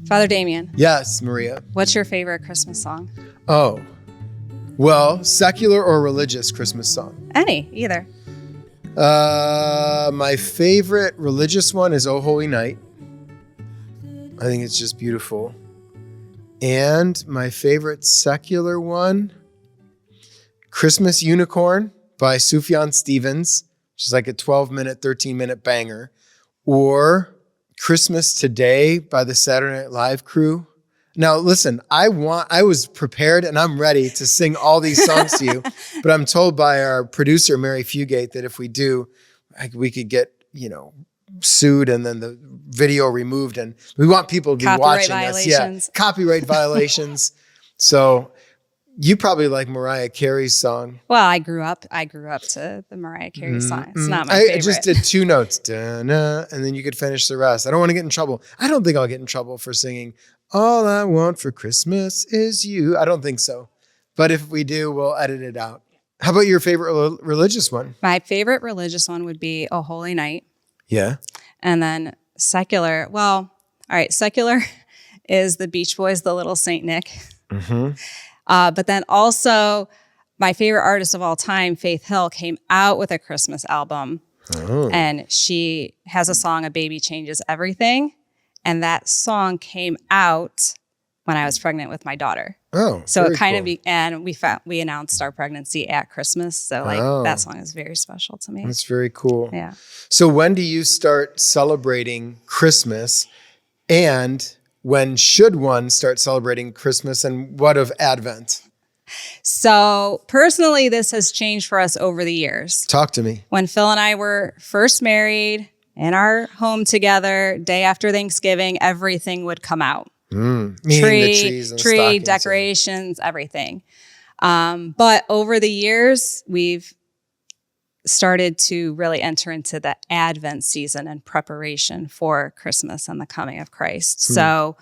Father Damien, Yes, Maria. what's your favorite Christmas song? Oh, well, secular or religious Christmas song? Any, either. My favorite religious one is "O Holy Night." I think it's just beautiful. And my favorite secular one, "Christmas Unicorn" by Sufjan Stevens, which is like a 12-minute, 13-minute banger. Or "Christmas Today" by the Saturday Night Live crew. Now, listen, I was prepared and I'm ready to sing all these songs to you, but I'm told by our producer, Mary Fugate, that if we do, we could get, sued and then the video removed, and we want people to be Copyright watching violations. us. Yeah, copyright violations. So you probably like Mariah Carey's song. Well, I grew up to the Mariah Carey song. It's not my favorite. I just did 2 notes, da-na, and then you could finish the rest. I don't want to get in trouble. I don't think I'll get in trouble for singing "All I Want for Christmas Is You." I don't think so. But if we do, we'll edit it out. How about your favorite religious one? My favorite religious one would be "O Holy Night." Yeah. And then secular, secular is the Beach Boys, The Little Saint Nick. Mm-hmm. But then also my favorite artist of all time, Faith Hill, came out with a Christmas album. Oh. And she has a song, "A Baby Changes Everything." And that song came out when I was pregnant with my daughter. Oh, so it kind cool. of, and we announced our pregnancy at Christmas. So that song is very special to me. That's very cool. Yeah. So when do you start celebrating Christmas, and when should one start celebrating Christmas, and what of Advent? So personally, this has changed for us over the years. Talk to me. When Phil and I were first married in our home together, day after Thanksgiving, everything would come out. Meaning the trees and tree, stockings, decorations, everything. But over the years, we've started to really enter into the Advent season and preparation for Christmas and the coming of Christ. So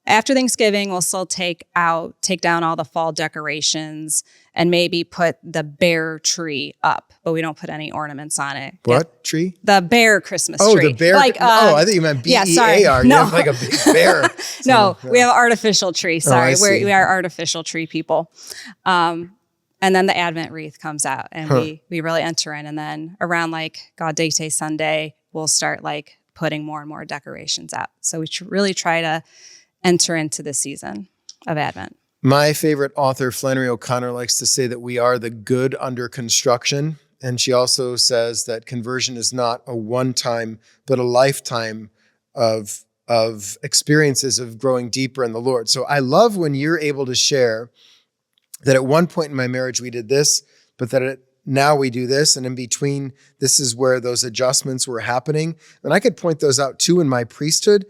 after Thanksgiving, we'll still take down all the fall decorations and maybe put the bear tree up, but we don't put any ornaments on it. What tree? The bear Christmas Oh, tree. the bear. I thought you meant BEAR. sorry. You have like a big bear. No, we have an artificial tree. Sorry, see. we are artificial tree people. And then the Advent wreath comes out, and we really enter in. And then around like Gaudete Sunday, we'll start like putting more and more decorations out. So we really try to enter into the season of Advent. My favorite author, Flannery O'Connor, likes to say that we are the good under construction. And she also says that conversion is not a one-time, but a lifetime of experiences of growing deeper in the Lord. So I love when you're able to share that at one point in my marriage we did this, but that now we do this, and in between, this is where those adjustments were happening. And I could point those out too in my priesthood.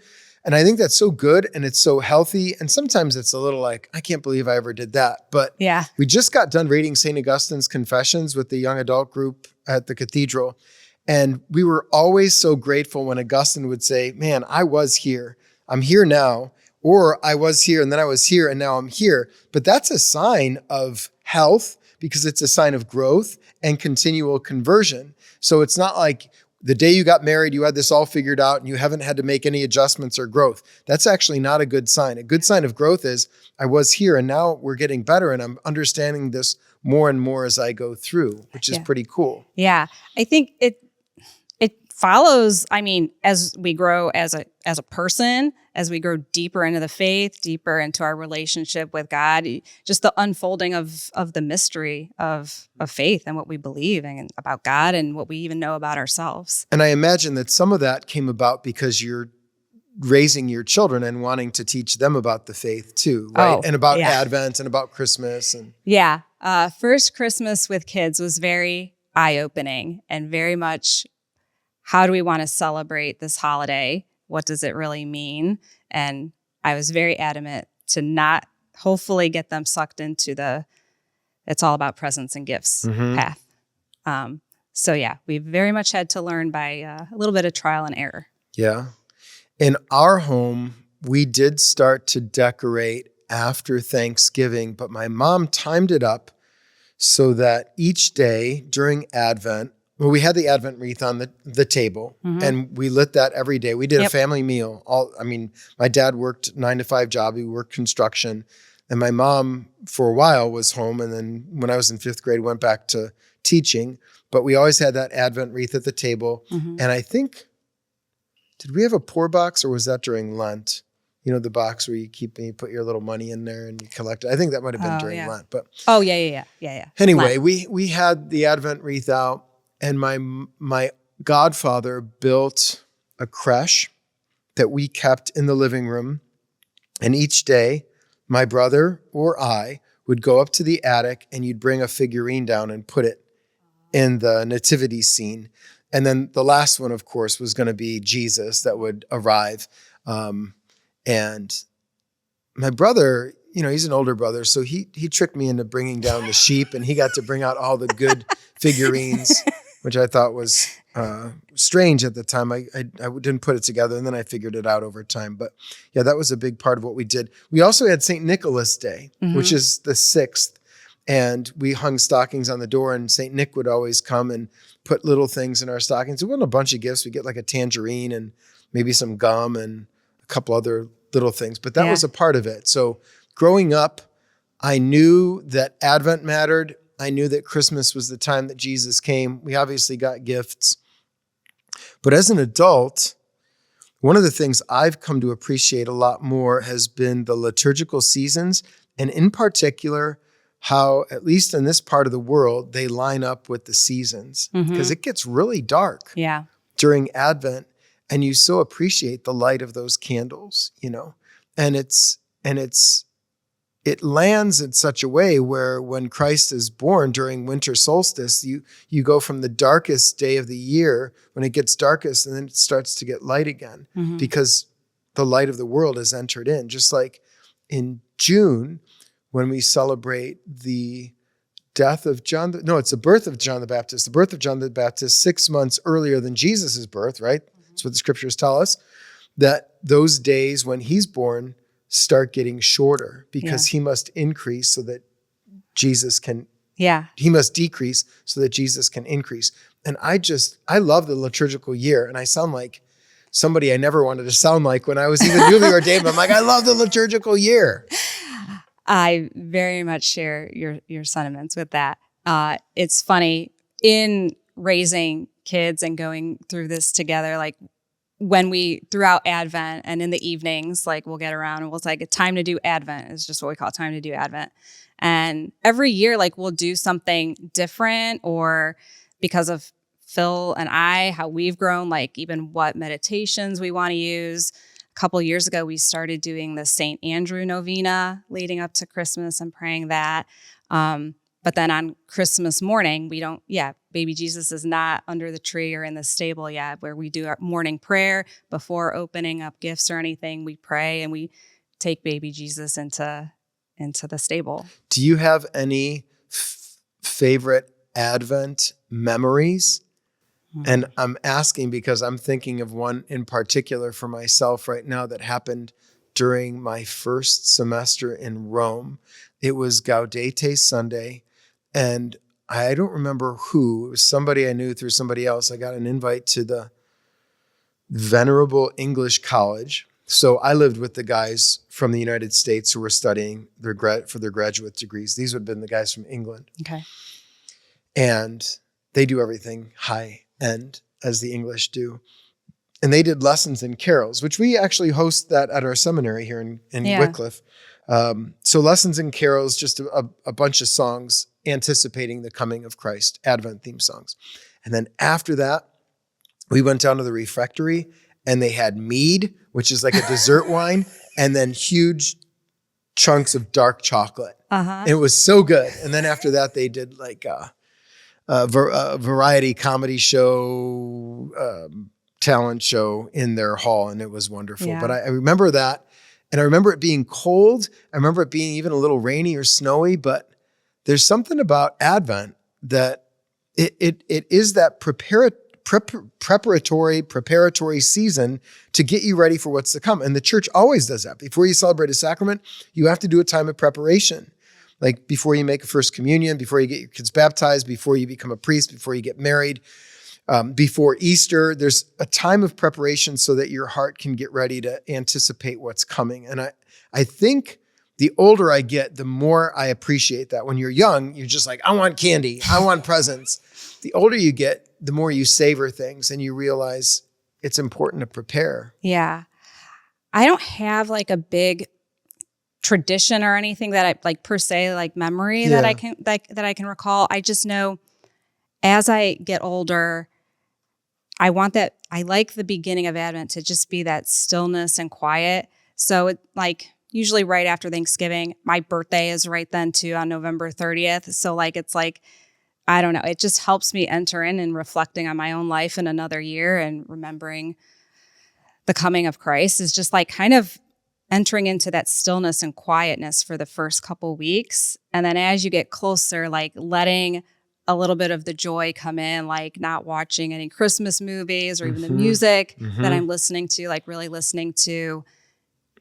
And I think that's so good, and it's so healthy. And sometimes it's a little like, I can't believe I ever did that. But yeah, we just got done reading St. Augustine's Confessions with the young adult group at the cathedral. And we were always so grateful when Augustine would say, man, I was here. I'm here now. Or I was here, and then I was here, and now I'm here. But that's a sign of health, because it's a sign of growth and continual conversion. So it's not like the day you got married, you had this all figured out and you haven't had to make any adjustments or growth. That's actually not a good sign. A good sign of growth is I was here and now we're getting better, and I'm understanding this more and more as I go through, which is pretty cool. Yeah. I think it follows, as we grow as a person, as we grow deeper into the faith, deeper into our relationship with God, just the unfolding of the mystery of faith and what we believe and about God and what we even know about ourselves. And I imagine that some of that came about because you're raising your children and wanting to teach them about the faith too, right? And about Advent and about Christmas. First Christmas with kids was very eye-opening and very much, how do we want to celebrate this holiday? What does it really mean? And I was very adamant to not hopefully get them sucked into it's all about presents and gifts path. We very much had to learn by a little bit of trial and error. Yeah. In our home, we did start to decorate after Thanksgiving, but my mom timed it up so that each day during Advent, well, we had the Advent wreath on the table, and we lit that every day. We did a family meal. My dad worked 9-to-5 job. He worked construction, and my mom for a while was home. And then when I was in 5th grade, went back to teaching. But we always had that Advent wreath at the table. And I think, did we have a poor box, or was that during Lent? You know, the box where you put your little money in there and you collect it. I think that might have been during Lent. But yeah. Anyway, we had the Advent wreath out, and my godfather built a creche that we kept in the living room. And each day, my brother or I would go up to the attic, and you'd bring a figurine down and put it in the nativity scene. And then the last one, of course, was going to be Jesus that would arrive. And my brother, he's an older brother, so he tricked me into bringing down the sheep, and he got to bring out all the good figurines, which I thought was strange at the time. I didn't put it together, and then I figured it out over time. But yeah, that was a big part of what we did. We also had St. Nicholas Day, which is the 6th, and we hung stockings on the door, and St. Nick would always come and put little things in our stockings. It wasn't a bunch of gifts. We get like a tangerine and maybe some gum and a couple other little things, but that was a part of it. So growing up, I knew that Advent mattered. I knew that Christmas was the time that Jesus came. We obviously got gifts. But as an adult, one of the things I've come to appreciate a lot more has been the liturgical seasons, and in particular, how, at least in this part of the world, they line up with the seasons, because it gets really dark during Advent. And you so appreciate the light of those candles, and it lands in such a way where when Christ is born during winter solstice, you go from the darkest day of the year when it gets darkest, and then it starts to get light again because the light of the world has entered in. Just like in June, when we celebrate the death of it's the birth of John the Baptist. The birth of John the Baptist 6 months earlier than Jesus' birth, right? That's what the scriptures tell us, that those days when he's born start getting shorter because he must increase so that Jesus can, he must decrease so that Jesus can increase. And I love the liturgical year, and I sound like somebody I never wanted to sound like when I was even newly ordained, but I'm like, I love the liturgical year. I very much share your sentiments with that. It's funny, in raising kids and going through this together, like throughout Advent and in the evenings, like we'll get around and we'll say, time to do Advent is just what we call it, time to do Advent. And every year, like we'll do something different, or because of Phil and I, how we've grown, like even what meditations we want to use. A couple of years ago, we started doing the St. Andrew novena leading up to Christmas and praying that. But then on Christmas morning, baby Jesus is not under the tree or in the stable yet, where we do our morning prayer before opening up gifts or anything. We pray and we take baby Jesus into the stable. Do you have any favorite Advent memories? And I'm asking because I'm thinking of one in particular for myself right now that happened during my first semester in Rome. It was Gaudete Sunday, and I don't remember who. It was somebody I knew through somebody else. I got an invite to the Venerable English College. So I lived with the guys from the United States who were studying for their graduate degrees. These would have been the guys from England. Okay. And they do everything high end as the English do. And they did lessons in carols, which we actually host that at our seminary here in Wycliffe. So lessons in carols, just a bunch of songs anticipating the coming of Christ, Advent theme songs. And then after that, we went down to the refectory and they had mead, which is like a dessert wine, and then huge chunks of dark chocolate. And it was so good. And then after that, they did like a variety comedy show, talent show in their hall, and it was wonderful. Yeah. But I remember that, and I remember it being cold. I remember it being even a little rainy or snowy, but there's something about Advent that it is that preparatory season to get you ready for what's to come. And the church always does that. Before you celebrate a sacrament, you have to do a time of preparation. Like before you make a first communion, before you get your kids baptized, before you become a priest, before you get married, before Easter, there's a time of preparation so that your heart can get ready to anticipate what's coming. And I think the older I get, the more I appreciate that. When you're young, you're just like, I want candy, I want presents. The older you get, the more you savor things and you realize it's important to prepare. Yeah. I don't have like a big tradition or anything that I like per se, like memory that I can that I can recall. I just know as I get older, I like the beginning of Advent to just be that stillness and quiet. So it like usually right after Thanksgiving, my birthday is right then too on November 30th. So like it's like, I don't know, it just helps me enter in and reflecting on my own life in another year and remembering the coming of Christ is just like kind of entering into that stillness and quietness for the first couple weeks. And then as you get closer, like letting a little bit of the joy come in, like not watching any Christmas movies or even the music that I'm listening to, like really listening to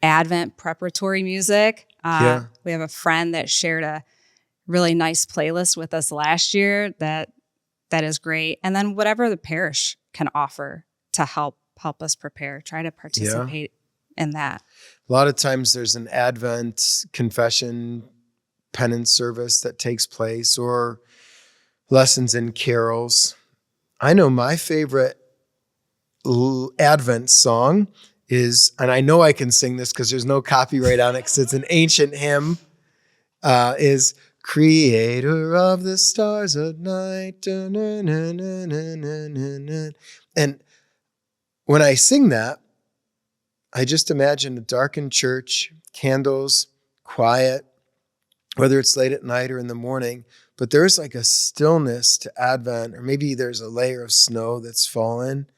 Advent preparatory music. We have a friend that shared a really nice playlist with us last year that is great. And then whatever the parish can offer to help us prepare, try to participate in that. A lot of times there's an Advent confession penance service that takes place or lessons in carols. I know my favorite Advent song is, and I know I can sing this because there's no copyright on it because it's an ancient hymn, is Creator of the stars at night. And when I sing that, I just imagine a darkened church, candles, quiet, whether it's late at night or in the morning, but there's like a stillness to Advent, or maybe there's a layer of snow that's fallen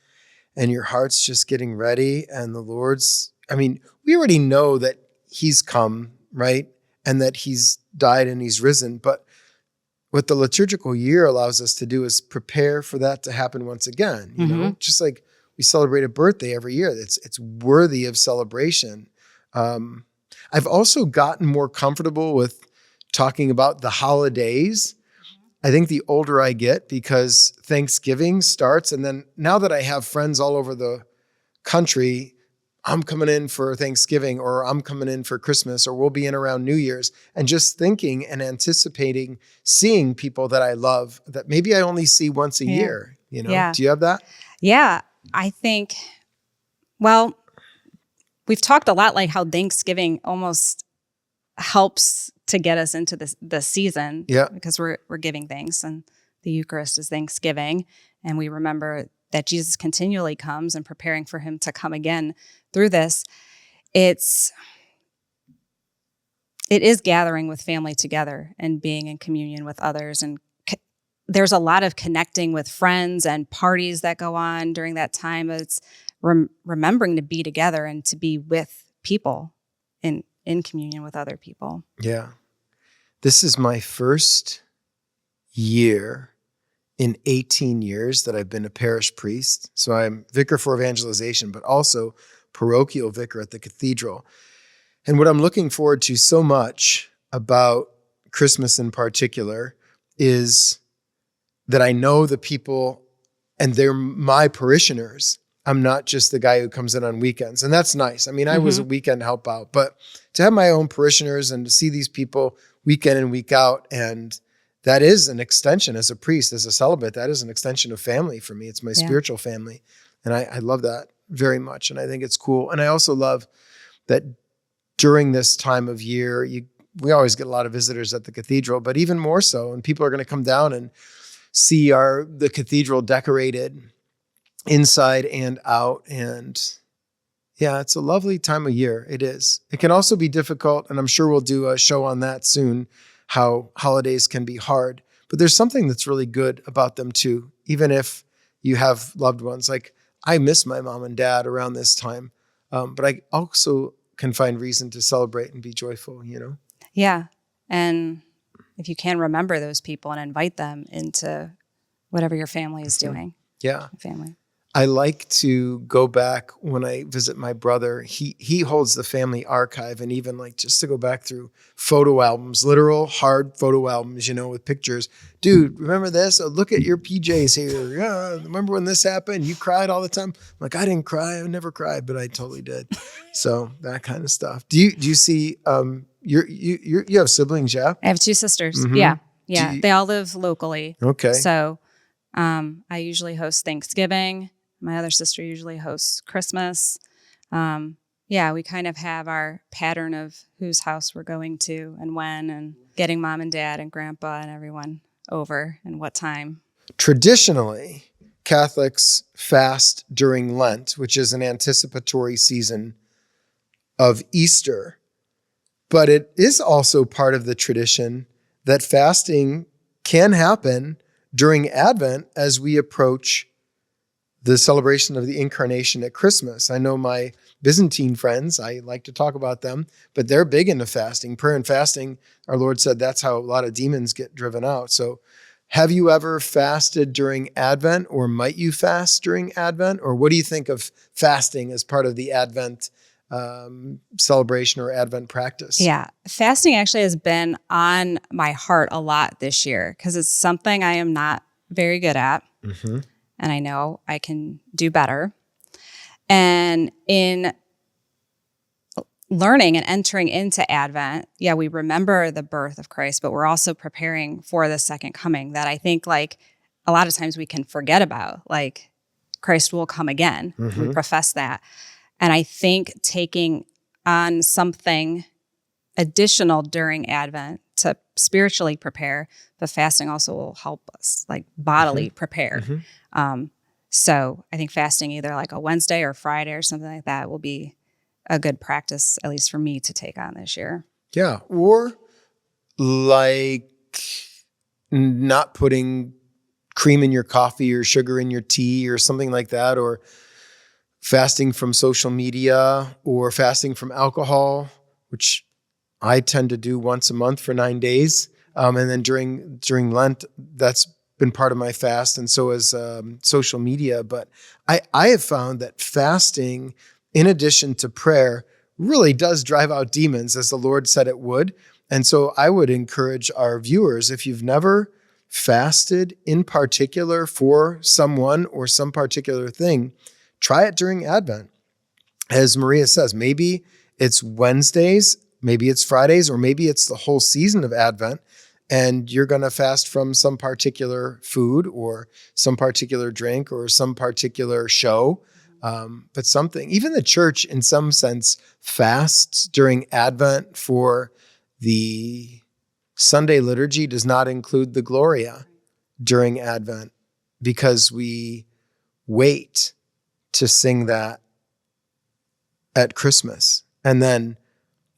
and your heart's just getting ready. And the Lord's, I mean, we already know that he's come, right? And that he's died and he's risen. But what the liturgical year allows us to do is prepare for that to happen once again, you know, just like we celebrate a birthday every year. It's worthy of celebration. I've also gotten more comfortable with talking about the holidays. I think the older I get, because Thanksgiving starts, and then now that I have friends all over the country, I'm coming in for Thanksgiving, or I'm coming in for Christmas, or we'll be in around New Year's, and just thinking and anticipating seeing people that I love that maybe I only see once a year. You know, do you have that? Yeah, I think, well, we've talked a lot like how Thanksgiving almost helps to get us into the season, because we're giving thanks, and the Eucharist is Thanksgiving, and we remember that Jesus continually comes and preparing for him to come again through this. It is gathering with family together and being in communion with others, and there's a lot of connecting with friends and parties that go on during that time. It's remembering to be together and to be with people in communion with other people. Yeah. This is my first year in 18 years that I've been a parish priest. So I'm vicar for evangelization, but also parochial vicar at the cathedral. And what I'm looking forward to so much about Christmas in particular is that I know the people and they're my parishioners. I'm not just the guy who comes in on weekends. And that's nice. I mean, I was a weekend help out, but to have my own parishioners and to see these people week in and week out, and that is an extension as a priest, as a celibate, that is an extension of family for me. It's my spiritual family. And I love that very much. And I think it's cool. And I also love that during this time of year, we always get a lot of visitors at the cathedral, but even more so, and people are going to come down and see the cathedral decorated inside and out. And yeah, it's a lovely time of year. It is. It can also be difficult, and I'm sure we'll do a show on that soon, how holidays can be hard. But there's something that's really good about them too, even if you have loved ones. Like, I miss my mom and dad around this time, but I also can find reason to celebrate and be joyful, you know? Yeah. And if you can remember those people and invite them into whatever your family is doing. Yeah. Family. I like to go back when I visit my brother. He holds the family archive, and even like just to go back through photo albums, literal hard photo albums, with pictures. Dude, remember this? Oh, look at your PJs here. Yeah, remember when this happened? You cried all the time. I'm like, I didn't cry. I never cried, but I totally did. So that kind of stuff. Do you see? You have siblings, yeah? I have 2 sisters. Mhm. Yeah. They all live locally. Okay. So I usually host Thanksgiving. My other sister usually hosts Christmas. We kind of have our pattern of whose house we're going to and when, and getting mom and dad and grandpa and everyone over and what time. Traditionally, Catholics fast during Lent, which is an anticipatory season of Easter. But it is also part of the tradition that fasting can happen during Advent as we approach the celebration of the Incarnation at Christmas. I know my Byzantine friends, I like to talk about them, but they're big into fasting. Prayer and fasting, our Lord said that's how a lot of demons get driven out. So have you ever fasted during Advent, or might you fast during Advent? Or what do you think of fasting as part of the Advent celebration or Advent practice? Yeah, fasting actually has been on my heart a lot this year because it's something I am not very good at. Mm-hmm. And I know I can do better. And in learning and entering into Advent, we remember the birth of Christ, but we're also preparing for the second coming that I think like a lot of times we can forget about, like Christ will come again. Mm-hmm. We profess that. And I think taking on something additional during Advent to spiritually prepare, but fasting also will help us like bodily prepare. Mm-hmm. So I think fasting either like a Wednesday or Friday or something like that will be a good practice, at least for me to take on this year. Yeah. Or like not putting cream in your coffee or sugar in your tea or something like that, or fasting from social media, or fasting from alcohol, which I tend to do once a month for 9 days. And then during Lent, that's been part of my fast, and so is social media. But I have found that fasting, in addition to prayer, really does drive out demons, as the Lord said it would. And so I would encourage our viewers, if you've never fasted in particular for someone or some particular thing, try it during Advent. As Maria says, maybe it's Wednesdays, maybe it's Fridays, or maybe it's the whole season of Advent, and you're going to fast from some particular food or some particular drink or some particular show. But something, even the church in some sense fasts during Advent for the Sunday liturgy, does not include the Gloria during Advent, because we wait to sing that at Christmas. And then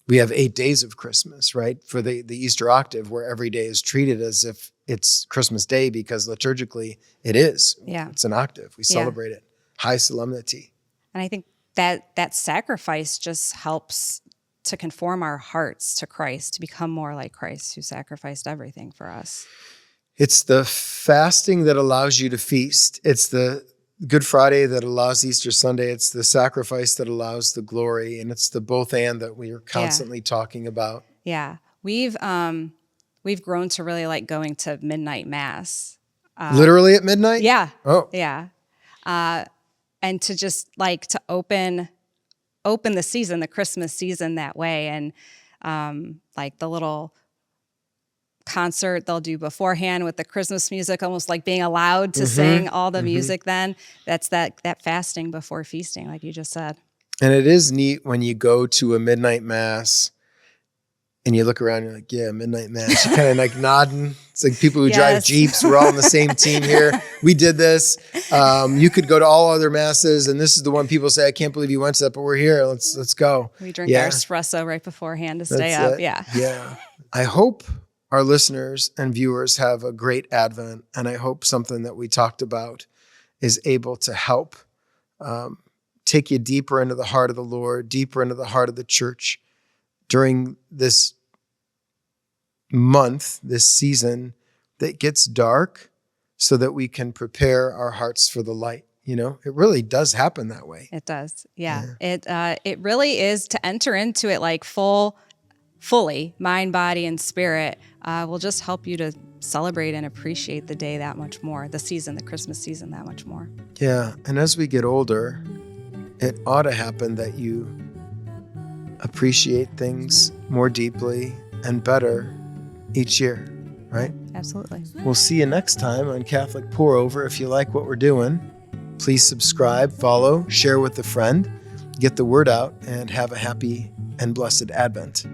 we have 8 days of Christmas, right? For the Easter octave, where every day is treated as if it's Christmas Day, because liturgically it is. Yeah. It's an octave. We celebrate it. High solemnity. And I think that sacrifice just helps to conform our hearts to Christ, to become more like Christ, who sacrificed everything for us. It's the fasting that allows you to feast. It's the Good Friday that allows Easter Sunday. It's the sacrifice that allows the glory. And it's the both and that we are constantly talking about. Yeah. We've grown to really like going to midnight mass. Literally at midnight? Yeah. Oh. Yeah. And to just like to open the season, the Christmas season that way. And like the little concert they'll do beforehand with the Christmas music, almost like being allowed to sing all the music then. That's that fasting before feasting, like you just said. And it is neat when you go to a midnight mass and you look around and you're like, yeah, midnight mass. You're kind of like nodding. It's like people who drive Jeeps. We're all on the same team here. We did this. You could go to all other masses, and this is the one people say, I can't believe you went to that, but we're here. Let's go. We drink our espresso right beforehand to stay That's up. it. Yeah. Yeah. I hope our listeners and viewers have a great Advent, and I hope something that we talked about is able to help take you deeper into the heart of the Lord, deeper into the heart of the church during this month, this season that gets dark, so that we can prepare our hearts for the light. It really does happen that way. It does. Yeah. It really is to enter into it like fully, mind, body, and spirit, will just help you to celebrate and appreciate the day that much more, the season, the Christmas season, that much more. Yeah. And as we get older, it ought to happen that you appreciate things more deeply and better each year, right? Absolutely. We'll see you next time on Catholic Pour Over. If you like what we're doing, please subscribe, follow, share with a friend, get the word out, and have a happy and blessed Advent.